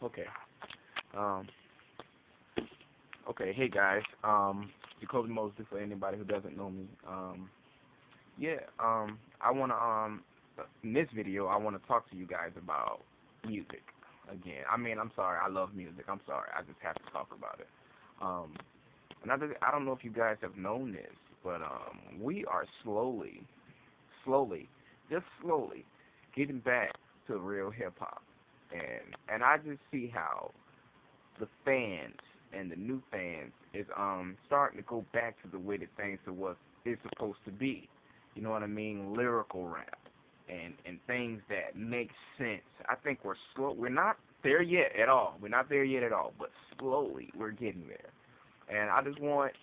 Okay. Um, okay. Hey guys. Jacoby Mosley for anybody who doesn't know me. Yeah. I wanna in this video I wanna talk to you guys about music again. I mean, I'm sorry. I love music. I'm sorry. I just have to talk about it. Um, and I don't know if you guys have known this, but we are slowly, just slowly, getting back to real hip hop. And I just see how the fans and the new fans is starting to go back to the way that things are what is supposed to be. You know what I mean? Lyrical rap and things that make sense. I think we're slow. We're not there yet at all. We're not there yet at all, but slowly we're getting there. And I just want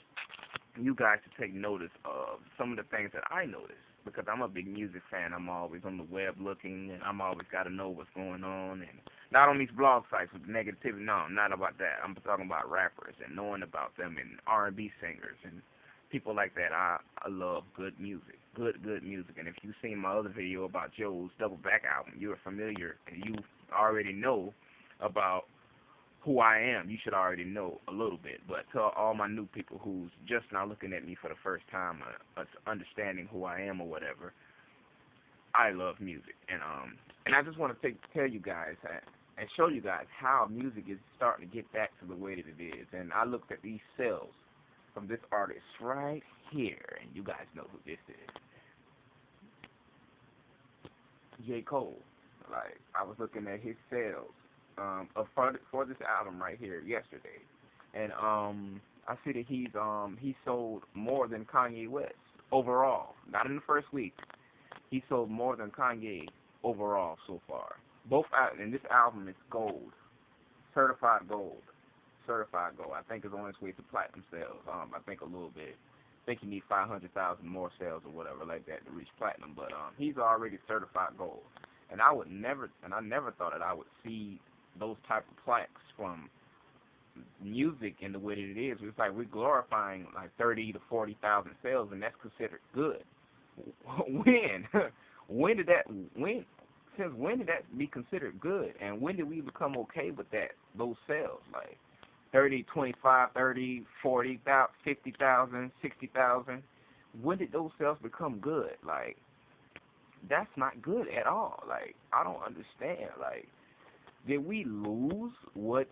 you guys to take notice of some of the things that I notice because I'm a big music fan. I'm always on the web looking, and I'm always got to know what's going on. And not on these blog sites with negativity. No, not about that. I'm talking about rappers and knowing about them and R&B singers and people like that. I love good music, good music. And if you've seen my other video about Joe's Double Back album, you're familiar and you already know about who I am. You should already know a little bit. But to all my new people who's just now looking at me for the first time, understanding who I am or whatever, I love music, and I just want to tell you guys and show you guys how music is starting to get back to the way that it is. And I looked at these sales from this artist right here, and you guys know who this is, J. Cole. Like I was looking at his sales for this album right here yesterday, and I see that he sold more than Kanye West overall, not in the first week. He sold more than Kanye overall so far. And this album is gold, certified gold, certified gold. I think it's on its way to platinum sales. I think a little bit. I think you need 500,000 more sales or whatever like that to reach platinum. But he's already certified gold, and I never thought that I would see those type of plaques from music in the way that it is. It's like we're glorifying like 30 to 40,000 sales, and that's considered good. When? when since when did that be considered good? And when did we become okay with those sales? Like 30, 25, 30, 40, 50,000, 60,000. When did those sales become good? Like that's not good at all. Like I don't understand. Like did we lose what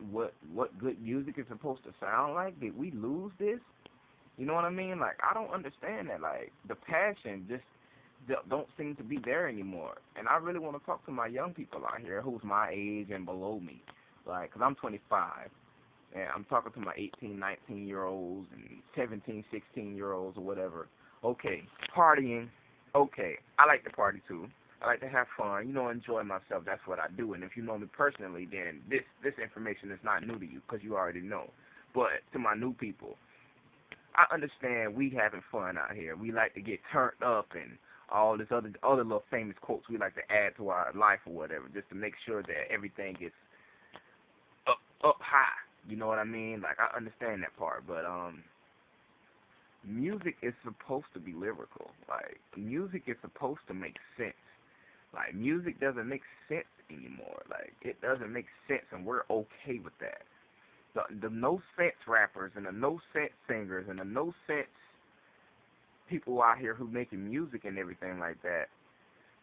good music is supposed to sound like? Did we lose this? You know what I mean? Like, I don't understand that. Like, the passion just don't seem to be there anymore. And I really want to talk to my young people out here who's my age and below me. Like, because I'm 25, and I'm talking to my 18, 19-year-olds and 17, 16-year-olds or whatever. Okay, partying. Okay, I like to party too. I like to have fun, enjoy myself. That's what I do. And if you know me personally, then this information is not new to you because you already know. But to my new people, I understand we having fun out here. We like to get turned up and all this other little famous quotes we like to add to our life or whatever, just to make sure that everything gets up high. You know what I mean? Like I understand that part, but music is supposed to be lyrical. Like music is supposed to make sense. Like music doesn't make sense anymore. Like it doesn't make sense, and we're okay with that. The no sense rappers and the no sense singers and the no sense people out here who making music and everything like that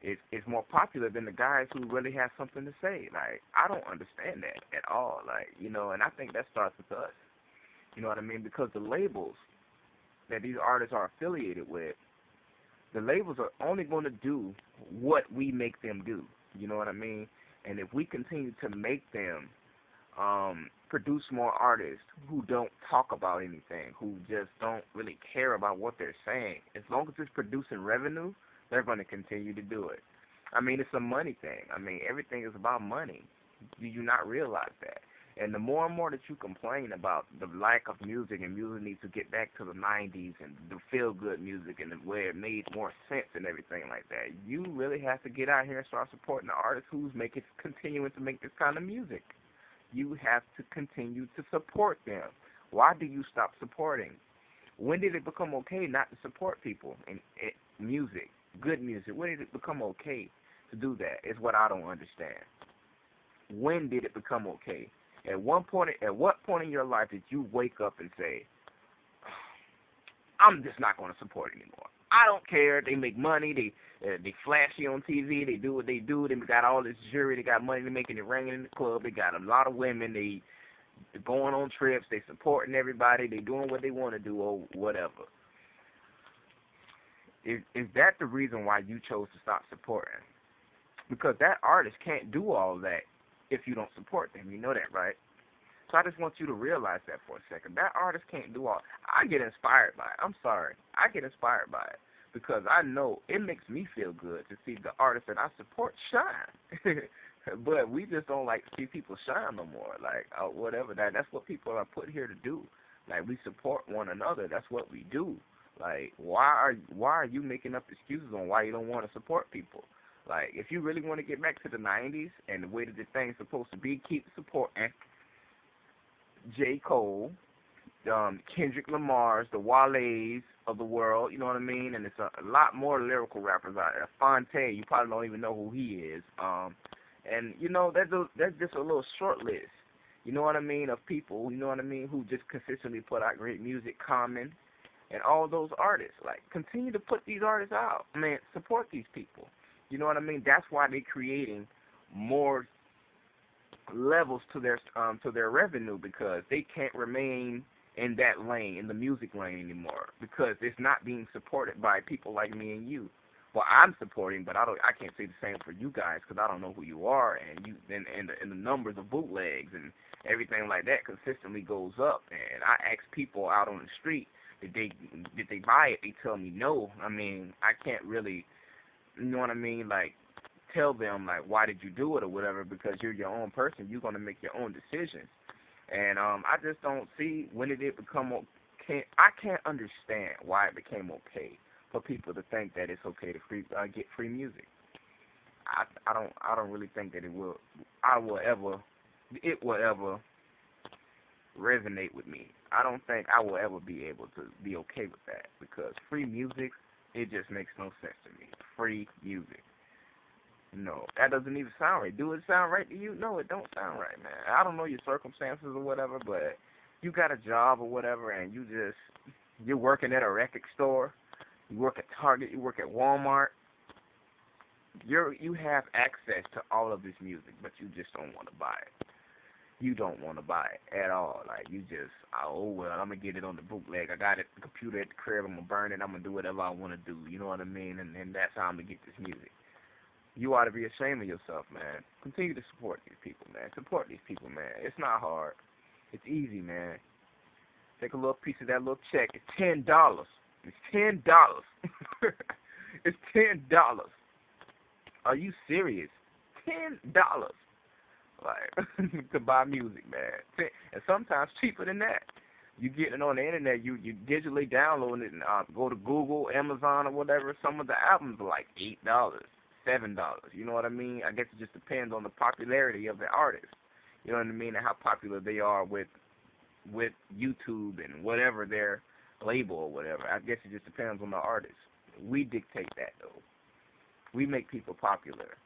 is more popular than the guys who really have something to say. Like I don't understand that at all. Like and I think that starts with us. You know what I mean? Because the labels that these artists are affiliated with, the labels are only going to do what we make them do. You know what I mean? And if we continue to make them produce more artists who don't talk about anything, who just don't really care about what they're saying, as long as it's producing revenue, they're going to continue to do it. I mean, it's a money thing. I mean, everything is about money. Do you not realize that? And the more and more that you complain about the lack of music and music needs to get back to the 90s and the feel-good music and the way it made more sense and everything like that, you really have to get out here and start supporting the artists who's continuing to make this kind of music. You have to continue to support them. Why do you stop supporting? When did it become okay not to support people in music, good music? When did it become okay to do that? Is what I don't understand. when did it become okay? At what point in your life did you wake up and say, I'm just not going to support anymore? I don't care. They make money. They flashy on TV. They do what they do. They got all this jewelry. They got money. They making it ring in the club. They got a lot of women. They're going on trips. They supporting everybody. They doing what they want to do or whatever. Is that the reason why you chose to stop supporting? Because that artist can't do all that if you don't support them. You know that, right? So I just want you to realize that for a second. That artist can't do all. I get inspired by it. I'm sorry. I get inspired by it because I know it makes me feel good to see the artists that I support shine. But we just don't like to see people shine no more. Like, whatever. That's what people are put here to do. Like, we support one another. That's what we do. Like, why are you making up excuses on why you don't want to support people? Like, if you really want to get back to the 90s and the way that the thing's supposed to be, keep supporting J. Cole, Kendrick Lamar's, the Wale's of the world, you know what I mean? And it's a lot more lyrical rappers out there. Fonte, you probably don't even know who he is. And, you know, that's just a little short list, you know what I mean, of people, you know what I mean, who just consistently put out great music. Common and all those artists. Like, continue to put these artists out. Man, support these people. You know what I mean? That's why they're creating more levels to their revenue, because they can't remain in that lane, in the music lane anymore, because it's not being supported by people like me and you. Well, I'm supporting, but I can't say the same for you guys because I don't know who you are, and the numbers of bootlegs and everything like that consistently goes up. And I ask people out on the street, did they buy it? They tell me no. I mean, I can't really, you know what I mean, like, tell them, like, why did you do it or whatever, because you're your own person. You're going to make your own decisions. And I just don't see when did it become okay. I can't understand why it became okay for people to think that it's okay to get free music. I don't really think that it will ever resonate with me. I don't think I will ever be able to be okay with that, because free music, it just makes no sense to me. Free music. No, that doesn't even sound right. Do it sound right to you? No, it don't sound right, man. I don't know your circumstances or whatever, but you got a job or whatever, and you're working at a record store, you work at Target, you work at Walmart. You have access to all of this music, but you just don't want to buy it. You don't want to buy it at all. Like, you just, oh, well, I'm going to get it on the bootleg. I got it, the computer at the crib, I'm going to burn it, I'm going to do whatever I want to do. You know what I mean? And that's how I'm going to get this music. You ought to be ashamed of yourself, man. Continue to support these people, man. Support these people, man. It's not hard. It's easy, man. Take a little piece of that little check. It's $10. It's $10. It's $10. Are you serious? $10. Like, to buy music, man. And sometimes cheaper than that. You get it on the internet, you digitally download it and go to Google, Amazon, or whatever. Some of the albums are like $8. $7. You know what I mean? I guess it just depends on the popularity of the artist. You know what I mean? And how popular they are with YouTube and whatever their label or whatever. I guess it just depends on the artist. We dictate that, though. We make people popular.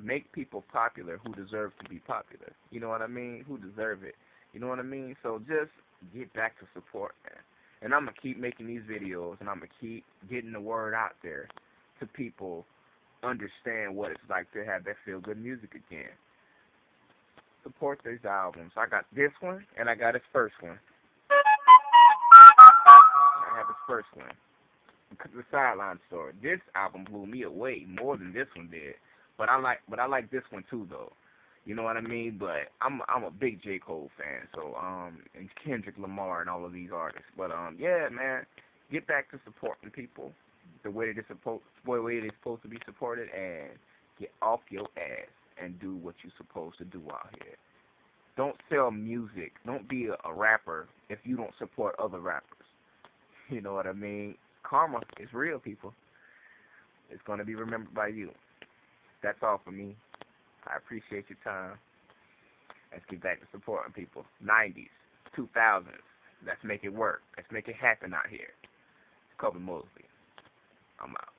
Make people popular who deserve to be popular. You know what I mean? Who deserve it. You know what I mean? So just get back to support, man. And I'm going to keep making these videos, and I'm going to keep getting the word out there to people understand what it's like to have that feel-good music again. Support these albums. I got this one, and I got his first one. I have his first one. The Sideline Story. This album blew me away more than this one did. But I like this one too, though. You know what I mean? But I'm a big J. Cole fan, so and Kendrick Lamar and all of these artists. But yeah, man, get back to supporting people the way they're supposed to be supported, and get off your ass and do what you're supposed to do out here. Don't sell music. Don't be a rapper if you don't support other rappers. You know what I mean? Karma is real, people. It's going to be remembered by you. That's all for me. I appreciate your time. Let's get back to supporting people. 90s, 2000s. Let's make it work. Let's make it happen out here. It's Kobe Mosley. I'm out.